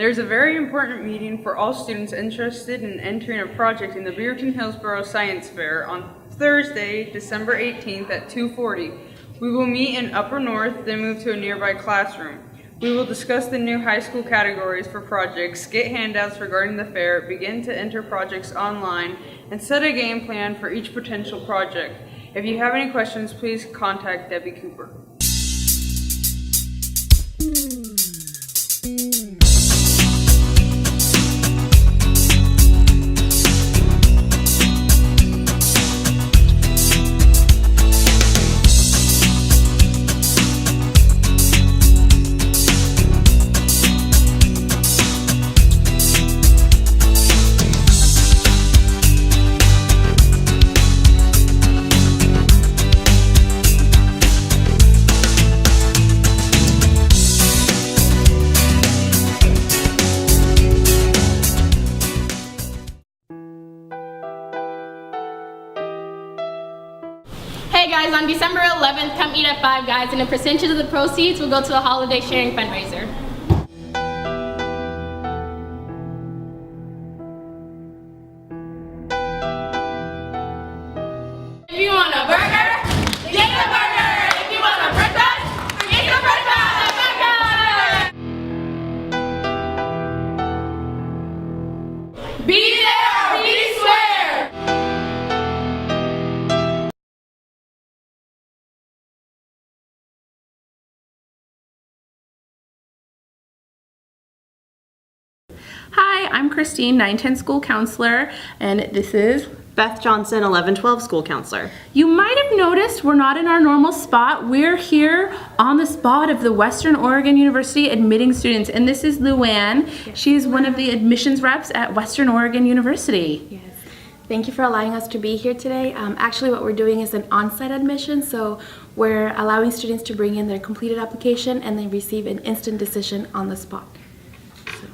There is a very important meeting for all students interested in entering a project in the Beaverton Hillsboro Science Fair on Thursday, December 18th at 2:40. We will meet in Upper North, then move to a nearby classroom. We will discuss the new high school categories for projects, get handouts regarding the fair, begin to enter projects online, and set a game plan for each potential project. If you have any questions, please contact Debbie Cooper. Hey guys, on December 11th, come eat at Five Guys, and a percentage of the proceeds will go to the holiday sharing fundraiser. If you want a burger, get a burger! If you want a breakfast, get a breakfast at Five Guys! Be there or be square! Hi, I'm Christine, 910 school counselor, and this is Beth Johnson, 1112 school counselor. You might have noticed we're not in our normal spot. We're here on the spot of the Western Oregon University admitting students, and this is Luann. Yes. She is one of the admissions reps at Western Oregon University. Yes. Thank you for allowing us to be here today. Actually, what we're doing is an on-site admission, so we're allowing students to bring in their completed application and they receive an instant decision on the spot.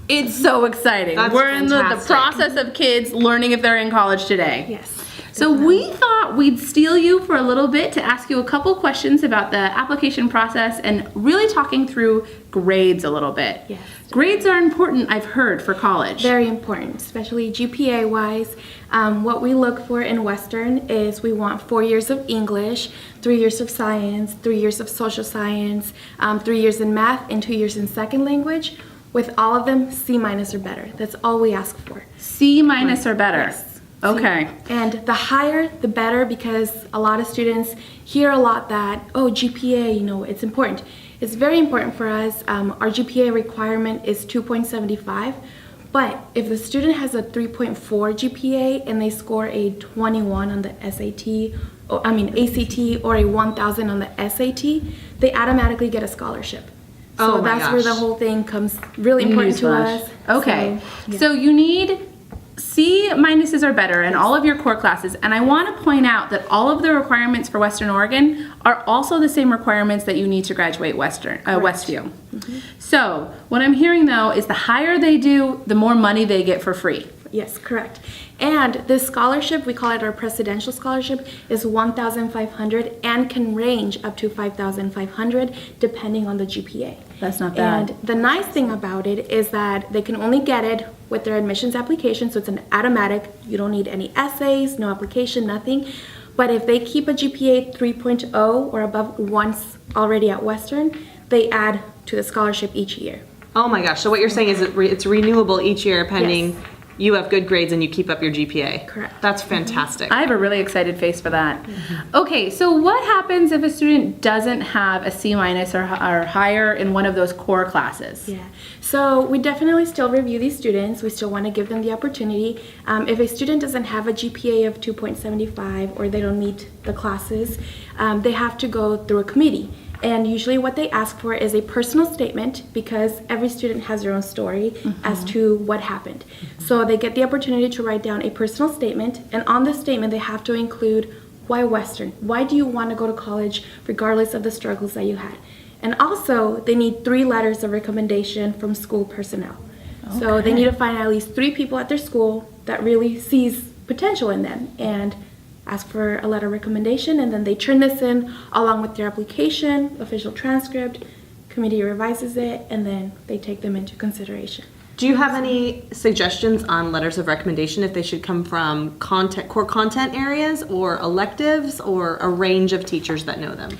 It's so exciting. That's we're in the fantastic. process of kids learning if they're in college today. Yes. So we thought we'd steal you for a little bit to ask you a couple questions about the application process and really talking through grades a little bit. Yes. Grades are important, I've heard, for college. Very important, especially GPA-wise. What we look for in Western is we want 4 years of English, 3 years of science, 3 years of social science, 3 years in math, and 2 years in second language. With all of them, C- or better. That's all we ask for. C- or better. Yes. Okay. And the higher, the better, because a lot of students hear a lot that, oh, GPA, you know, it's important. It's very important for us. Our GPA requirement is 2.75, but if the student has a 3.4 GPA and they score a 21 on the ACT or a 1,000 on the SAT, they automatically get a scholarship. So Oh my that's where the gosh. whole thing comes really important to us. Okay. So, yeah. So you need C- or better in all of your core classes. And I want to point out that all of the requirements for Western Oregon are also the same requirements that you need to graduate Westview. So what I'm hearing though is the higher they do, the more money they get for free. Yes, correct. And this scholarship, we call it our presidential scholarship, is $1,500 and can range up to $5,500 depending on the GPA. That's not bad. And the nice thing about it is that they can only get it with their admissions application, so it's an automatic. You don't need any essays, no application, nothing. But if they keep a GPA 3.0 or above once already at Western, they add to the scholarship each year. Oh my gosh, so what you're saying is it's renewable each year pending Yes. you have good grades and you keep up your GPA. Correct. That's fantastic. I have a really excited face for that. Okay, so what happens if a student doesn't have a C- or higher in one of those core classes? Yeah, so we definitely still review these students. We still want to give them the opportunity. If a student doesn't have a GPA of 2.75 or they don't meet the classes, they have to go through a committee. And usually what they ask for is a personal statement because every student has their own story as to what happened. So they get the opportunity to write down a personal statement, and on the statement they have to include why Western? Why do you want to go to college regardless of the struggles that you had? And also they need 3 letters of recommendation from school personnel. So they need to find at least 3 people at their school that really sees potential in them and ask for a letter of recommendation, and then they turn this in along with their application, official transcript, committee revises it, and then they take them into consideration. Do you have any suggestions on letters of recommendation if they should come from core content areas or electives or a range of teachers that know them?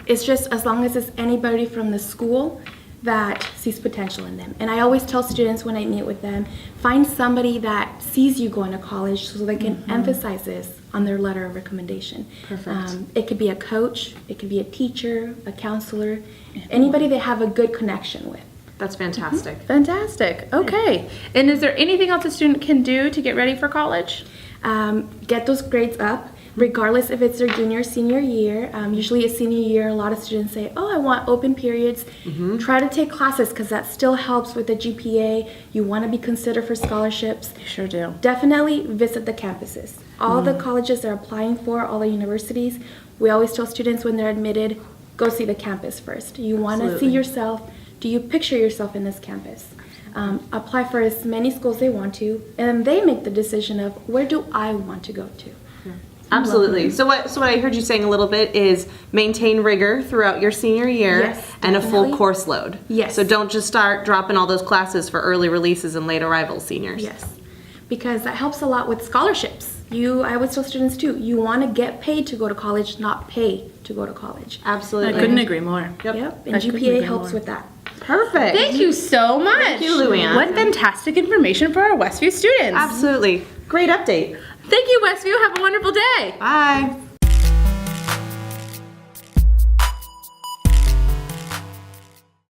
It's just as long as it's anybody from the school that sees potential in them. And I always tell students when I meet with them, find somebody that sees you going to college so they can emphasize this on their letter of recommendation. Perfect. It could be a coach, it could be a teacher, a counselor, anybody they have a good connection with. That's fantastic. Fantastic. Okay. And is there anything else a student can do to get ready for college? Get those grades up, regardless if it's their junior or senior year. Usually a senior year, a lot of students say, oh, I want open periods. Try to take classes because that still helps with the GPA. You want to be considered for scholarships. You sure do. Definitely visit the campuses. All the colleges they're applying for, all the universities, we always tell students when they're admitted, go see the campus first. You want to see yourself. Do you picture yourself in this campus? Apply for as many schools they want to, and then they make the decision of where do I want to go to. Absolutely. So what I heard you saying a little bit is maintain rigor throughout your senior year Yes, and a full definitely. course load. Yes. So don't just start dropping all those classes for early releases and late arrival seniors. Yes, because that helps a lot with scholarships. I always tell students too, you want to get paid to go to college, not pay to go to college. Absolutely. I couldn't agree more. Yep, and I couldn't GPA agree helps more. with that. Perfect. Thank you so much. Thank you, Luann. What fantastic information for our Westview students. Absolutely. Great update. Thank you, Westview. Have a wonderful day. Bye.